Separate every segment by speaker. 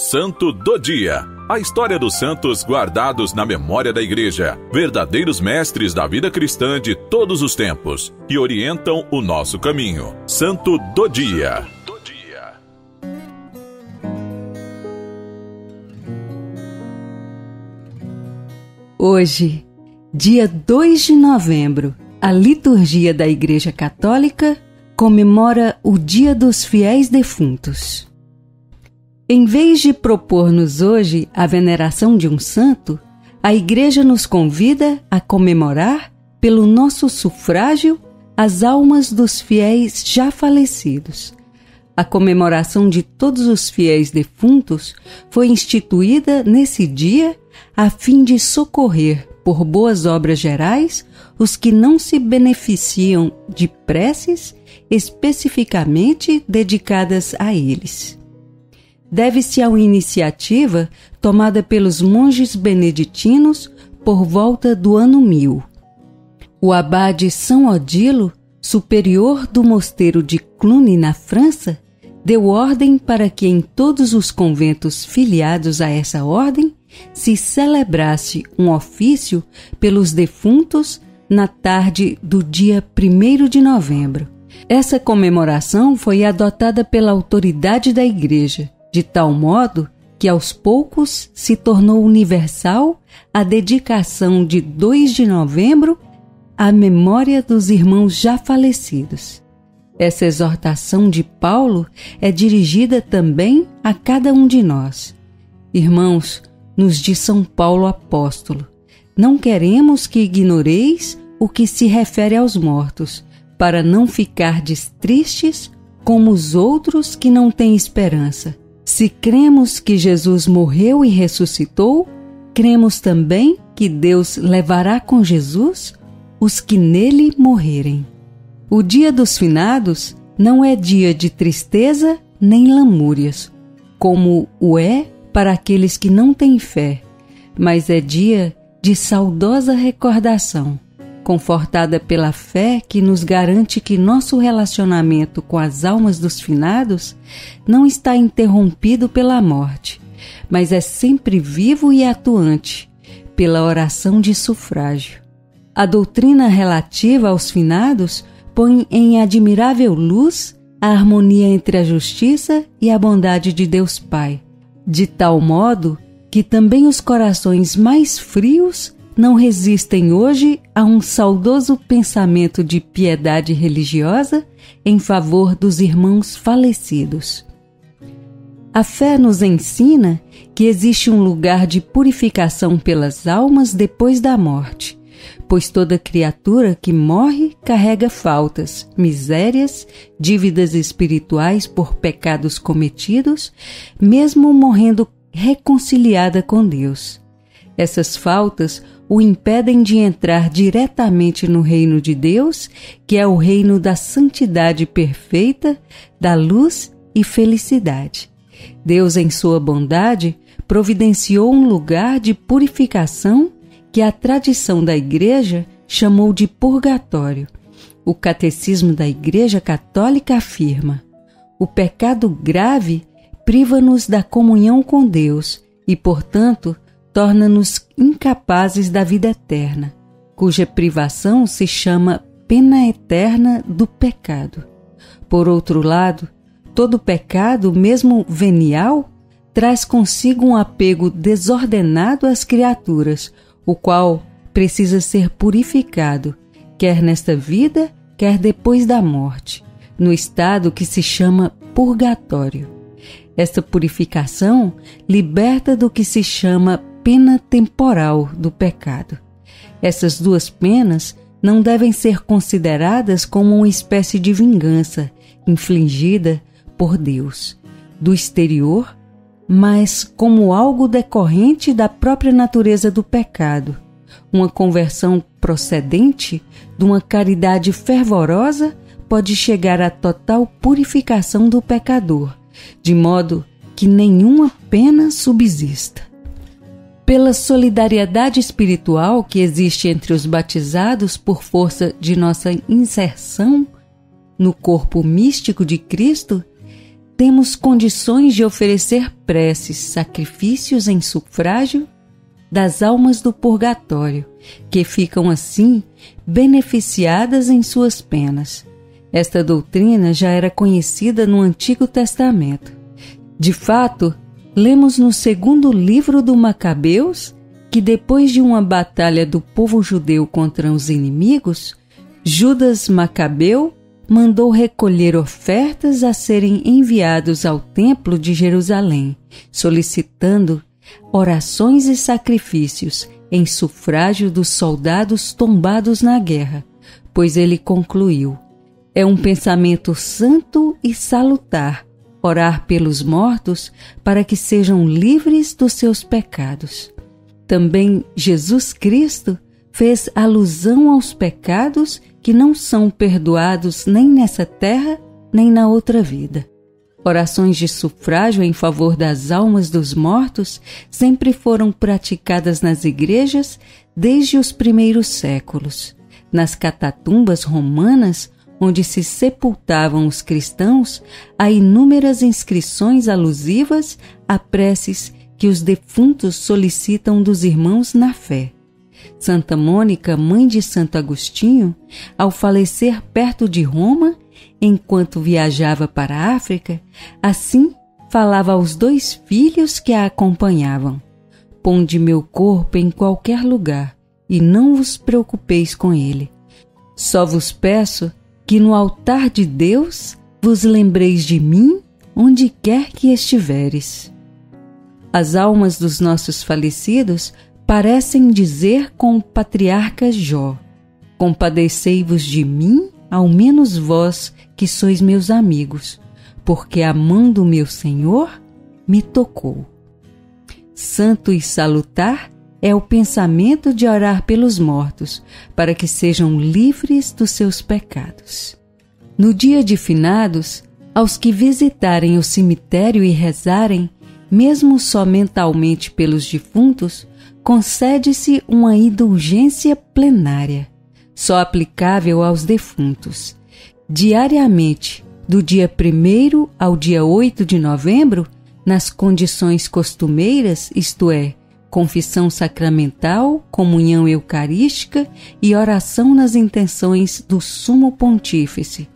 Speaker 1: Santo do Dia. A história dos santos guardados na memória da Igreja, verdadeiros mestres da vida cristã de todos os tempos, que orientam o nosso caminho. Santo do Dia.
Speaker 2: Hoje, dia 2 de novembro, a liturgia da Igreja Católica comemora o Dia dos Fiéis Defuntos. Em vez de propor-nos hoje a veneração de um santo, a Igreja nos convida a comemorar, pelo nosso sufrágio, as almas dos fiéis já falecidos. A comemoração de todos os fiéis defuntos foi instituída nesse dia a fim de socorrer, por boas obras gerais, os que não se beneficiam de preces especificamente dedicadas a eles. Deve-se a uma iniciativa tomada pelos monges beneditinos por volta do ano 1000. O abade São Odilo, superior do mosteiro de Cluny, na França, deu ordem para que em todos os conventos filiados a essa ordem se celebrasse um ofício pelos defuntos na tarde do dia 1º de novembro. Essa comemoração foi adotada pela autoridade da Igreja, de tal modo que aos poucos se tornou universal a dedicação de 2 de novembro à memória dos irmãos já falecidos. Essa exortação de Paulo é dirigida também a cada um de nós. Irmãos, nos diz São Paulo apóstolo, não queremos que ignoreis o que se refere aos mortos, para não ficardes tristes como os outros que não têm esperança. Se cremos que Jesus morreu e ressuscitou, cremos também que Deus levará com Jesus os que nele morrerem. O dia dos finados não é dia de tristeza nem lamúrias, como o é para aqueles que não têm fé, mas é dia de saudosa recordação, confortada pela fé que nos garante que nosso relacionamento com as almas dos finados não está interrompido pela morte, mas é sempre vivo e atuante pela oração de sufrágio. A doutrina relativa aos finados põe em admirável luz a harmonia entre a justiça e a bondade de Deus Pai, de tal modo que também os corações mais frios não resistem hoje a um saudoso pensamento de piedade religiosa em favor dos irmãos falecidos. A fé nos ensina que existe um lugar de purificação pelas almas depois da morte, pois toda criatura que morre carrega faltas, misérias, dívidas espirituais por pecados cometidos, mesmo morrendo reconciliada com Deus. Essas faltas o impedem de entrar diretamente no reino de Deus, que é o reino da santidade perfeita, da luz e felicidade. Deus, em sua bondade, providenciou um lugar de purificação que a tradição da Igreja chamou de purgatório. O Catecismo da Igreja Católica afirma: o pecado grave priva-nos da comunhão com Deus e, portanto, torna-nos incapazes da vida eterna, cuja privação se chama pena eterna do pecado. Por outro lado, todo pecado, mesmo venial, traz consigo um apego desordenado às criaturas, o qual precisa ser purificado, quer nesta vida, quer depois da morte, no estado que se chama purgatório. Esta purificação liberta do que se chama pena temporal do pecado. Essas duas penas não devem ser consideradas como uma espécie de vingança infligida por Deus do exterior, mas como algo decorrente da própria natureza do pecado, uma conversão procedente de uma caridade fervorosa pode chegar à total purificação do pecador, de modo que nenhuma pena subsista. Pela solidariedade espiritual que existe entre os batizados por força de nossa inserção no corpo místico de Cristo, temos condições de oferecer preces, sacrifícios em sufrágio das almas do purgatório, que ficam assim beneficiadas em suas penas. Esta doutrina já era conhecida no Antigo Testamento. De fato, lemos no segundo livro do Macabeus que depois de uma batalha do povo judeu contra os inimigos, Judas Macabeu mandou recolher ofertas a serem enviados ao templo de Jerusalém, solicitando orações e sacrifícios em sufrágio dos soldados tombados na guerra, pois ele concluiu: é um pensamento santo e salutar orar pelos mortos para que sejam livres dos seus pecados. Também Jesus Cristo fez alusão aos pecados que não são perdoados nem nessa terra, nem na outra vida. Orações de sufrágio em favor das almas dos mortos sempre foram praticadas nas igrejas desde os primeiros séculos. Nas catatumbas romanas, onde se sepultavam os cristãos, há inúmeras inscrições alusivas a preces que os defuntos solicitam dos irmãos na fé. Santa Mônica, mãe de Santo Agostinho, ao falecer perto de Roma, enquanto viajava para a África, assim falava aos 2 filhos que a acompanhavam: ponde meu corpo em qualquer lugar e não vos preocupeis com ele. Só vos peço que no altar de Deus vos lembreis de mim onde quer que estiveres. As almas dos nossos falecidos parecem dizer com o patriarca Jó: compadecei-vos de mim, ao menos vós que sois meus amigos, porque a mão do meu Senhor me tocou. Santo e salutar é o pensamento de orar pelos mortos, para que sejam livres dos seus pecados. No dia de finados, aos que visitarem o cemitério e rezarem, mesmo só mentalmente pelos defuntos, concede-se uma indulgência plenária, só aplicável aos defuntos. Diariamente, do dia 1º ao dia 8 de novembro, nas condições costumeiras, isto é, confissão sacramental, comunhão eucarística e oração nas intenções do Sumo Pontífice,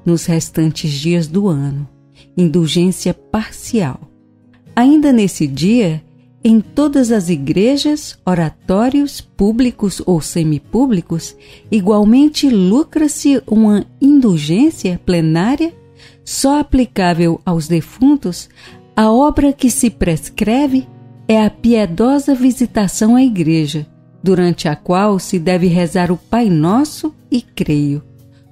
Speaker 2: nos restantes dias do ano. Indulgência parcial. Ainda nesse dia, em todas as igrejas, oratórios, públicos ou semipúblicos, igualmente lucra-se uma indulgência plenária, só aplicável aos defuntos. A obra que se prescreve é a piedosa visitação à igreja, durante a qual se deve rezar o Pai Nosso e Creio,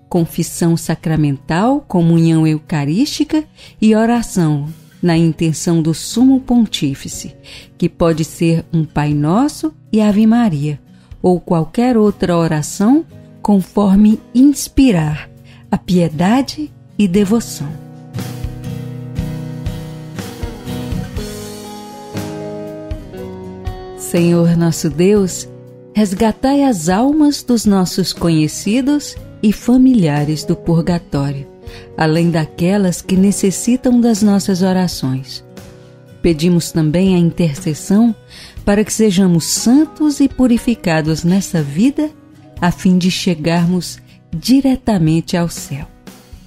Speaker 2: confissão sacramental, comunhão eucarística e oração na intenção do Sumo Pontífice, que pode ser um Pai Nosso e Ave Maria, ou qualquer outra oração conforme inspirar a piedade e devoção. Senhor nosso Deus, resgatai as almas dos nossos conhecidos e familiares do purgatório, além daquelas que necessitam das nossas orações. Pedimos também a intercessão para que sejamos santos e purificados nessa vida, a fim de chegarmos diretamente ao céu.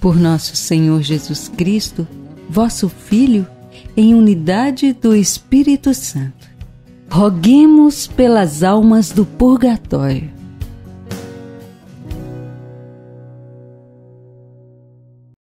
Speaker 2: Por nosso Senhor Jesus Cristo, vosso Filho, em unidade do Espírito Santo. Roguemos pelas almas do purgatório.